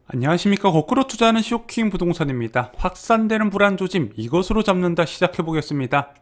안녕하십니까. 거꾸로 투자하는 쇼킹 부동산입니다. 확산되는 불안 조짐, 이것으로 잡는다 시작해 보겠습니다.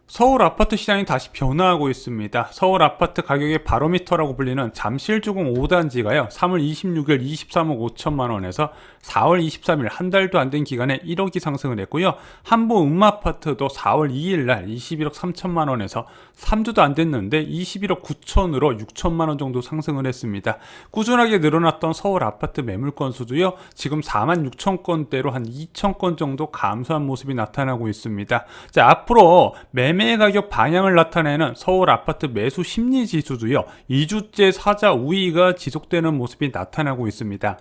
서울 아파트 시장이 다시 변화하고 있습니다. 서울 아파트 가격의 바로미터라고 불리는 잠실주공 5단지가요 3월 26일 23억 5천만원에서 4월 23일 한 달도 안 된 기간에 1억이 상승을 했고요. 한보 음아파트도 4월 2일날 21억 3천만원에서 3주도 안 됐는데 21억 9천으로 6천만원 정도 상승을 했습니다. 꾸준하게 늘어났던 서울 아파트 매물 건수도요 지금 4만 6천 건대로 한 2천 건 정도 감소한 모습이 나타나고 있습니다. 자, 앞으로 매매 가격 방향을 나타내는 서울 아파트 매수 심리 지수도요 2주째 사자 우위가 지속되는 모습이 나타나고 있습니다.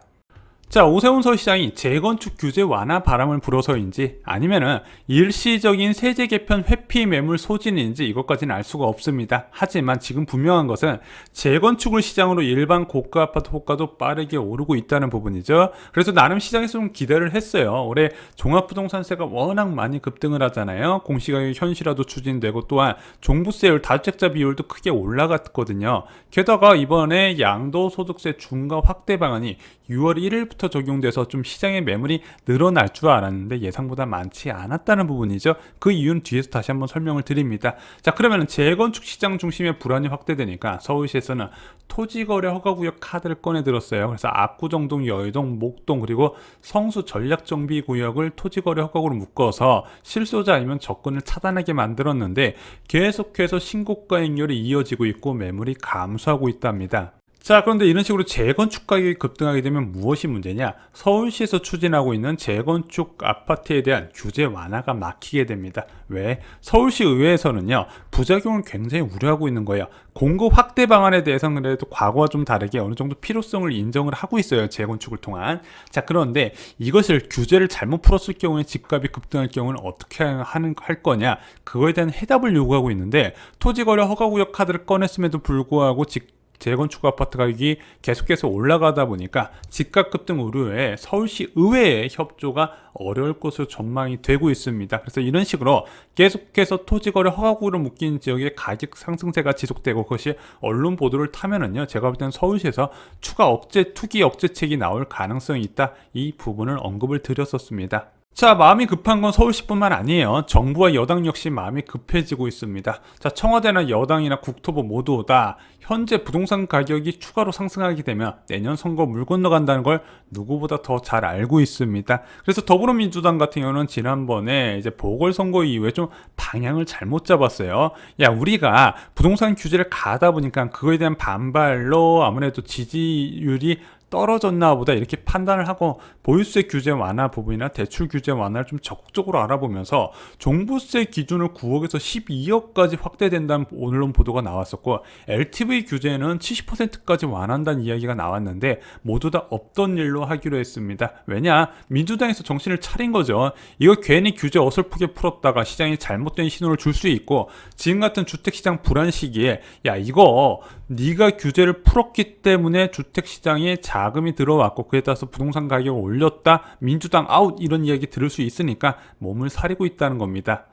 자, 오세훈 서시장이 재건축 규제 완화 바람을 불어서인지 아니면은 일시적인 세제 개편 회피 매물 소진인지 이것까지는 알 수가 없습니다. 하지만 지금 분명한 것은 재건축을 시장으로 일반 고가 아파트 호가도 빠르게 오르고 있다는 부분이죠. 그래서 나름 시장에서 좀 기대를 했어요. 올해 종합부동산세가 워낙 많이 급등을 하잖아요. 공시가격 현실화도 추진되고 또한 종부세율 다주택자 비율도 크게 올라갔거든요. 게다가 이번에 양도소득세 중과 확대 방안이 6월 1일부터 적용돼서 좀 시장의 매물이 늘어날 줄 알았는데 예상보다 많지 않았다는 부분이죠. 그 이유는 뒤에서 다시 한번 설명을 드립니다. 자, 그러면 재건축 시장 중심의 불안이 확대되니까 서울시에서는 토지거래 허가구역 카드를 꺼내 들었어요. 그래서 압구정동, 여의동, 목동 그리고 성수 전략정비구역을 토지거래 허가구로 묶어서 실소자 아니면 접근을 차단하게 만들었는데 계속해서 신고가 행렬이 이어지고 있고 매물이 감소하고 있답니다. 자, 그런데 이런 식으로 재건축 가격이 급등하게 되면 무엇이 문제냐? 서울시에서 추진하고 있는 재건축 아파트에 대한 규제 완화가 막히게 됩니다. 왜? 서울시 의회에서는요 부작용을 굉장히 우려하고 있는 거예요. 공급 확대 방안에 대해서는 그래도 과거와 좀 다르게 어느 정도 필요성을 인정을 하고 있어요. 재건축을 통한. 자, 그런데 이것을 규제를 잘못 풀었을 경우에 집값이 급등할 경우는 어떻게 할 거냐? 그거에 대한 해답을 요구하고 있는데 토지거래 허가구역 카드를 꺼냈음에도 불구하고 재건축 아파트 가격이 계속해서 올라가다 보니까 집값 급등 우려에 서울시 의회의 협조가 어려울 것으로 전망이 되고 있습니다. 그래서 이런 식으로 계속해서 토지거래 허가구로 묶인 지역의 가격 상승세가 지속되고 그것이 언론 보도를 타면은요 제가 볼 때는 서울시에서 추가 투기 억제책이 나올 가능성이 있다. 이 부분을 언급을 드렸었습니다. 자, 마음이 급한 건 서울시뿐만 아니에요. 정부와 여당 역시 마음이 급해지고 있습니다. 자, 청와대나 여당이나 국토부 모두 다 현재 부동산 가격이 추가로 상승하게 되면 내년 선거 물 건너간다는 걸 누구보다 더 잘 알고 있습니다. 그래서 더불어민주당 같은 경우는 지난번에 이제 보궐선거 이후에 좀 방향을 잘못 잡았어요. 야, 우리가 부동산 규제를 가하다 보니까 그거에 대한 반발로 아무래도 지지율이 떨어졌나 보다 이렇게 판단을 하고 보유세 규제 완화 부분이나 대출 규제 완화를 좀 적극적으로 알아보면서 종부세 기준을 9억에서 12억까지 확대된다는 언론 보도가 나왔었고 LTV 규제는 70%까지 완화한다는 이야기가 나왔는데 모두 다 없던 일로 하기로 했습니다. 왜냐? 민주당에서 정신을 차린 거죠. 이거 괜히 규제 어설프게 풀었다가 시장이 잘못된 신호를 줄 수 있고 지금 같은 주택시장 불안 시기에 야, 이거 네가 규제를 풀었기 때문에 주택시장에 자금이 들어왔고 그에 따라서 부동산 가격을 올렸다 민주당 아웃 이런 이야기 들을 수 있으니까 몸을 사리고 있다는 겁니다.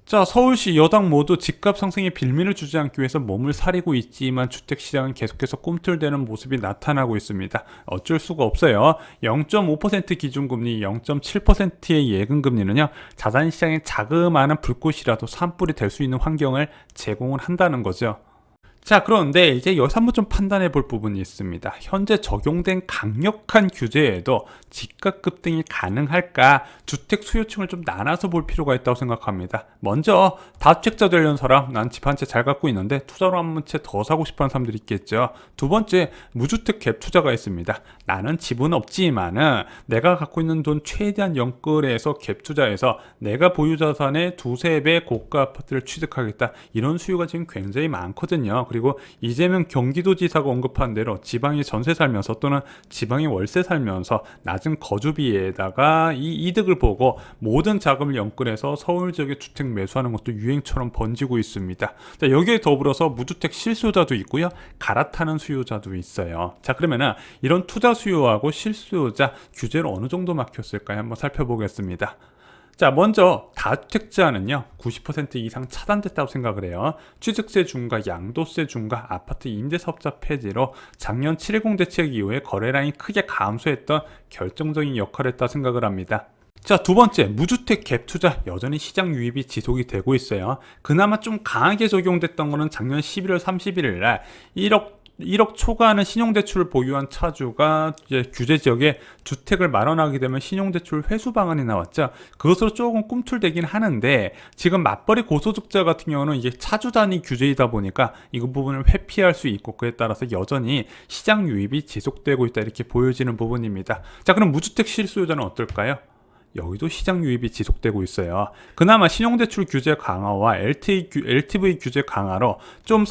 자, 서울시 여당 모두 집값 상승에 빌미를 주지 않기 위해서 몸을 사리고 있지만 주택시장은 계속해서 꿈틀대는 모습이 나타나고 있습니다. 어쩔 수가 없어요. 0.5% 기준금리, 0.7%의 예금금리는요 자산시장의 자그마한 불꽃이라도 산불이 될 수 있는 환경을 제공을 한다는 거죠. 자, 그런데 이제 여기서 한번 좀 판단해 볼 부분이 있습니다. 현재 적용된 강력한 규제에도 집값 급등이 가능할까? 주택 수요층을 좀 나눠서 볼 필요가 있다고 생각합니다. 먼저 다주택자 되려는 사람, 난 집 한 채 잘 갖고 있는데 투자로 한 채 더 사고 싶어하는 사람들이 있겠죠. 두 번째, 무주택 갭 투자가 있습니다. 나는 집은 없지만은 내가 갖고 있는 돈 최대한 연끌해서 갭 투자해서 내가 보유 자산의 두세 배 고가 아파트를 취득하겠다. 이런 수요가 지금 굉장히 많거든요. 그리고 이재명 경기도지사가 언급한 대로 지방에 전세 살면서 또는 지방에 월세 살면서 낮은 거주비에다가 이 이득을 보고 모든 자금을 연끌해서 서울 지역에 주택 매수하는 것도 유행처럼 번지고 있습니다. 자, 여기에 더불어서 무주택 실수요자도 있고요. 갈아타는 수요자도 있어요. 자, 그러면은 이런 투자 수요하고 실수요자 규제를 어느 정도 막혔을까요? 한번 살펴보겠습니다. 자, 먼저 다주택자는요 90% 이상 차단됐다고 생각을 해요. 취득세 중과 양도세 중과 아파트 임대사업자 폐지로 작년 7.10 대책 이후에 거래량이 크게 감소했던 결정적인 역할을 했다고 생각을 합니다. 자, 두 번째, 무주택 갭 투자 여전히 시장 유입이 지속이 되고 있어요. 그나마 좀 강하게 적용됐던 거는 작년 11월 31일 날 1억 초과하는 신용대출을 보유한 차주가 이제 규제 지역에 주택을 마련하게 되면 신용대출 회수 방안이 나왔죠. 그것으로 조금 꿈틀대긴 하는데, 지금 맞벌이 고소득자 같은 경우는 이게 차주 단위 규제이다 보니까 이 부분을 회피할 수 있고, 그에 따라서 여전히 시장 유입이 지속되고 있다, 이렇게 보여지는 부분입니다. 자, 그럼 무주택 실수요자는 어떨까요? 여기도 시장 유입이 지속되고 있어요. 그나마 신용대출 규제 강화와 LTV 규제 강화로 좀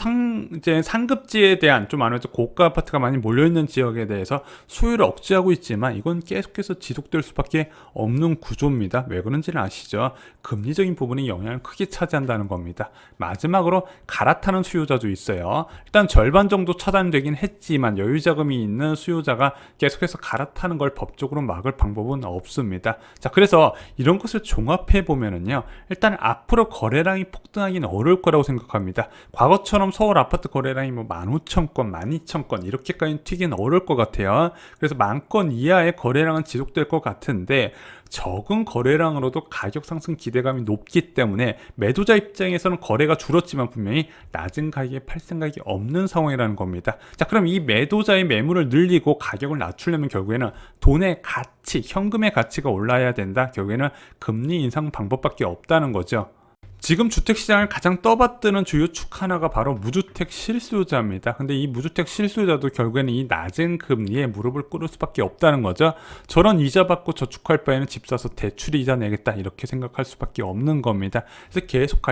이제 상급지에 대한 좀 아무래도 고가 아파트가 많이 몰려있는 지역에 대해서 수요를 억제하고 있지만, 이건 계속해서 지속될 수밖에 없는 구조입니다. 왜 그런지는 아시죠? 금리적인 부분이 영향을 크게 차지한다는 겁니다. 마지막으로 갈아타는 수요자도 있어요. 일단 절반 정도 차단되긴 했지만 여유 자금이 있는 수요자가 계속해서 갈아타는 걸 법적으로 막을 방법은 없습니다. 자, 그래서 이런 것을 종합해 보면은요, 일단 앞으로 거래량이 폭등하기는 어려울 거라고 생각합니다. 과거처럼 서울 아파트 거래량이 뭐 15,000건, 12,000건 이렇게까지 튀기는 어려울 것 같아요. 그래서 10,000건 이하의 거래량은 지속될 것 같은데, 적은 거래량으로도 가격 상승 기대감이 높기 때문에 매도자 입장에서는 거래가 줄었지만 분명히 낮은 가격에 팔 생각이 없는 상황이라는 겁니다. 자, 그럼 이 매도자의 매물을 늘리고 가격을 낮추려면 결국에는 돈의 가치, 현금의 가치가 올라야 된다. 결국에는 금리 인상 방법밖에 없다는 거죠. 지금 주택시장을 가장 떠받드는 주요 축 하나가 바로 무주택 실수요자입니다. 근데 이 무주택 실수요자도 결국에는 이 낮은 금리에 무릎을 꿇을 수밖에 없다는 거죠. 저런 이자 받고 저축할 바에는 집 사서 대출 이자 내겠다, 이렇게 생각할 수밖에 없는 겁니다. 그래서 계속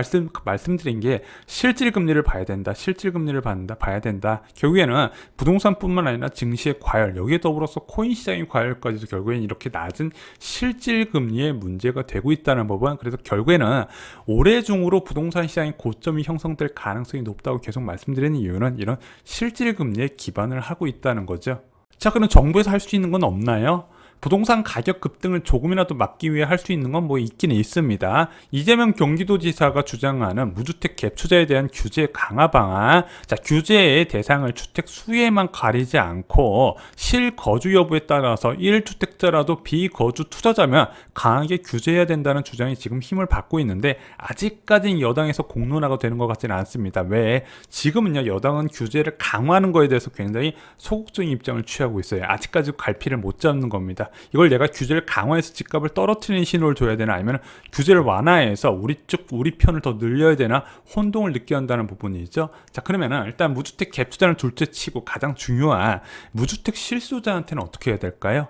말씀드린 게 실질 금리를 봐야 된다, 실질 금리를 봐야 된다. 결국에는 부동산뿐만 아니라 증시의 과열, 여기에 더불어서 코인 시장의 과열까지도 결국에는 이렇게 낮은 실질 금리에 문제가 되고 있다는 법은, 그래서 결국에는 올해 중으로 부동산 시장의 고점이 형성될 가능성이 높다고 계속 말씀드리는 이유는 이런 실질 금리에 기반을 하고 있다는 거죠. 자, 그럼 정부에서 할 수 있는 건 없나요? 부동산 가격 급등을 조금이라도 막기 위해 할 수 있는 건 뭐 있기는 있습니다. 이재명 경기도지사가 주장하는 무주택 갭 투자에 대한 규제 강화 방안. 자, 규제의 대상을 주택 수에만 가리지 않고 실거주 여부에 따라서 1주택자라도 비거주 투자자면 강하게 규제해야 된다는 주장이 지금 힘을 받고 있는데, 아직까지는 여당에서 공론화가 되는 것 같지는 않습니다. 왜? 지금은요, 여당은 규제를 강화하는 거에 대해서 굉장히 소극적인 입장을 취하고 있어요. 아직까지 갈피를 못 잡는 겁니다. 이걸 내가 규제를 강화해서 집값을 떨어뜨리는 신호를 줘야 되나, 아니면 규제를 완화해서 우리 편을 더 늘려야 되나, 혼동을 느껴야 한다는 부분이죠. 자, 그러면은 일단 무주택 갭 투자는 둘째 치고 가장 중요한 무주택 실수요자한테는 어떻게 해야 될까요?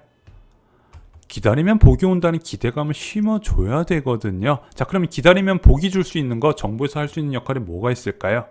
기다리면 복이 온다는 기대감을 심어줘야 되거든요. 자, 그러면 기다리면 복이 줄 수 있는 거, 정부에서 할 수 있는 역할이 뭐가 있을까요?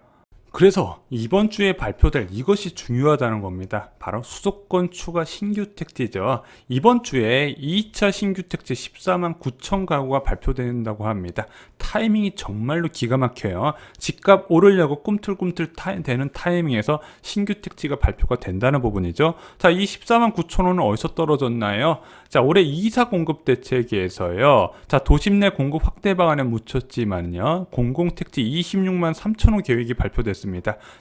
그래서 이번 주에 발표될 이것이 중요하다는 겁니다. 바로 수도권 추가 신규 택지죠. 이번 주에 2차 신규 택지 14만 9천 가구가 발표된다고 합니다. 타이밍이 정말로 기가 막혀요. 집값 오르려고 꿈틀꿈틀 되는 타이밍에서 신규 택지가 발표가 된다는 부분이죠. 자, 이 14만 9천 원은 어디서 떨어졌나요? 자, 올해 2사 공급 대책에서요. 자, 도심 내 공급 확대 방안에 묻혔지만요, 공공택지 26만 3천 호 계획이 발표됐습니다.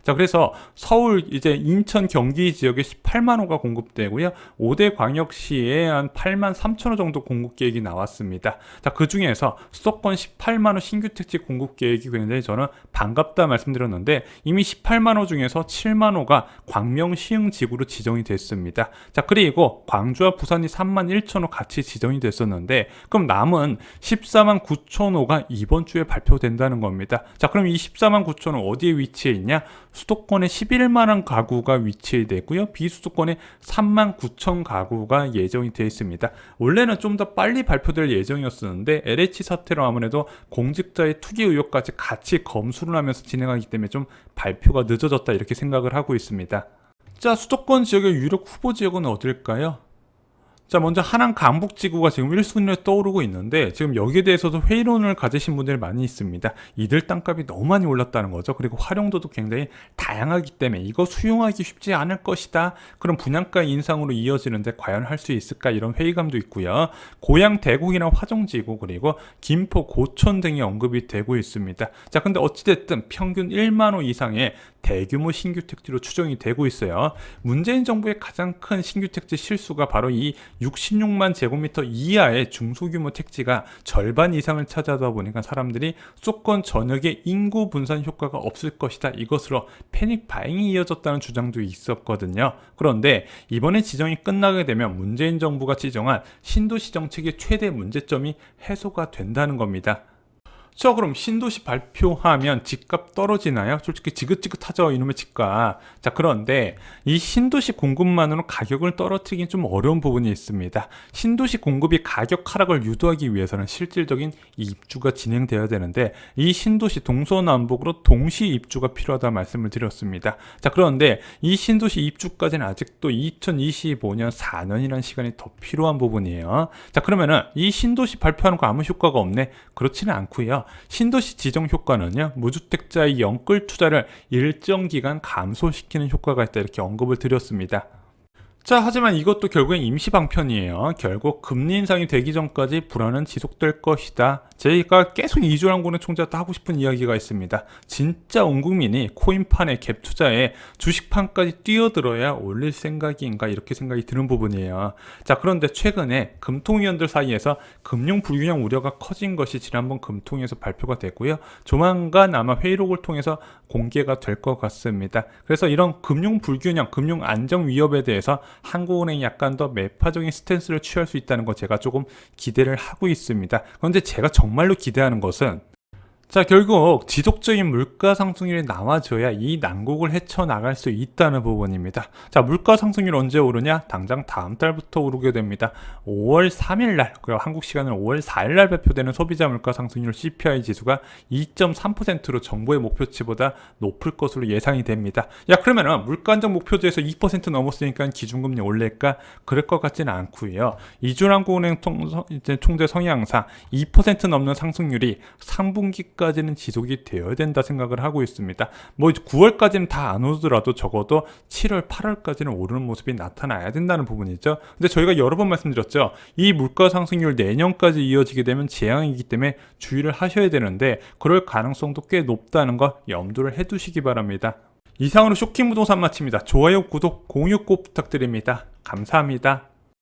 자, 그래서 서울, 이제 인천, 경기 지역에 18만 호가 공급되고요, 5대 광역시에 한 8만 3천 호 정도 공급 계획이 나왔습니다. 자, 그 중에서 수도권 18만 호 신규 택지 공급 계획이 굉장히 저는 반갑다 말씀드렸는데, 이미 18만 호 중에서 7만 호가 광명 시흥 지구로 지정이 됐습니다. 자, 그리고 광주와 부산이 3만 1천 호 같이 지정이 됐었는데, 그럼 남은 14만 9천 호가 이번 주에 발표된다는 겁니다. 자, 그럼 이 14만 9천 호 어디에 위치해 있냐? 수도권에 11만원 가구가 위치되고요, 비수도권에 3만 9천 가구가 예정이 되어 있습니다. 원래는 좀 더 빨리 발표될 예정이었었는데, LH 사태로 아무래도 공직자의 투기 의혹까지 같이 검수를 하면서 진행하기 때문에 좀 발표가 늦어졌다, 이렇게 생각을 하고 있습니다. 자, 수도권 지역의 유력 후보 지역은 어딜까요? 자, 먼저 하남 강북지구가 지금 1순위에 떠오르고 있는데 지금 여기에 대해서도 회의론을 가지신 분들이 많이 있습니다. 이들 땅값이 너무 많이 올랐다는 거죠. 그리고 활용도도 굉장히 다양하기 때문에 이거 수용하기 쉽지 않을 것이다. 그럼 분양가 인상으로 이어지는데 과연 할 수 있을까? 이런 회의감도 있고요. 고양 대구이나 화정지구 그리고 김포 고촌 등이 언급이 되고 있습니다. 자, 근데 어찌됐든 평균 1만 호 이상의 대규모 신규 택지로 추정이 되고 있어요. 문재인 정부의 가장 큰 신규 택지 실수가 바로 이 66만 제곱미터 이하의 중소규모 택지가 절반 이상을 차지하다 보니까 사람들이 수도권 전역의 인구 분산 효과가 없을 것이다. 이것으로 패닉 바잉이 이어졌다는 주장도 있었거든요. 그런데 이번에 지정이 끝나게 되면 문재인 정부가 지정한 신도시 정책의 최대 문제점이 해소가 된다는 겁니다. 자, 그럼 신도시 발표하면 집값 떨어지나요? 솔직히 지긋지긋하죠, 이놈의 집값. 자, 그런데 이 신도시 공급만으로 가격을 떨어뜨리긴 좀 어려운 부분이 있습니다. 신도시 공급이 가격 하락을 유도하기 위해서는 실질적인 입주가 진행되어야 되는데 이 신도시 동서남북으로 동시 입주가 필요하다 말씀을 드렸습니다. 자, 그런데 이 신도시 입주까지는 아직도 2025년 4년이라는 시간이 더 필요한 부분이에요. 자, 그러면은 이 신도시 발표하는 거 아무 효과가 없네? 그렇지는 않고요. 신도시 지정 효과는요, 무주택자의 영끌 투자를 일정 기간 감소시키는 효과가 있다, 이렇게 언급을 드렸습니다. 자, 하지만 이것도 결국엔 임시 방편이에요. 결국 금리 인상이 되기 전까지 불안은 지속될 것이다. 저희가 계속 이주랑군의 총재한테 하고 싶은 이야기가 있습니다. 진짜 온 국민이 코인판에 갭 투자에 주식판까지 뛰어들어야 올릴 생각인가, 이렇게 생각이 드는 부분이에요. 자, 그런데 최근에 금통위원들 사이에서 금융 불균형 우려가 커진 것이 지난번 금통위에서 발표가 됐고요. 조만간 아마 회의록을 통해서 공개가 될 것 같습니다. 그래서 이런 금융 불균형, 금융 안정 위협에 대해서 한국은행이 약간 더 매파적인 스탠스를 취할 수 있다는 거 제가 조금 기대를 하고 있습니다. 그런데 제가 정말로 기대하는 것은, 자, 결국 지속적인 물가 상승률이 나와줘야 이 난국을 헤쳐나갈 수 있다는 부분입니다. 자, 물가 상승률 언제 오르냐? 당장 다음 달부터 오르게 됩니다. 5월 3일날, 그리고 한국 시간으로 5월 4일날 발표되는 소비자 물가 상승률 CPI 지수가 2.3%로 정부의 목표치보다 높을 것으로 예상이 됩니다. 야, 그러면은 물가 안정 목표지에서 2% 넘었으니까 기준금리 올릴까? 그럴 것 같지는 않고요. 이준환은행 총재 성향상 2% 넘는 상승률이 3분기까지는 지속이 되어야 된다 생각을 하고 있습니다. 뭐 9월까지는 다 안 오더라도 적어도 7월, 8월까지는 오르는 모습이 나타나야 된다는 부분이죠. 근데 저희가 여러 번 말씀드렸죠. 이 물가 상승률 내년까지 이어지게 되면 재앙이기 때문에 주의를 하셔야 되는데 그럴 가능성도 꽤 높다는 거 염두를 해두시기 바랍니다. 이상으로 쇼킹 부동산 마칩니다. 좋아요, 구독, 공유 꼭 부탁드립니다. 감사합니다.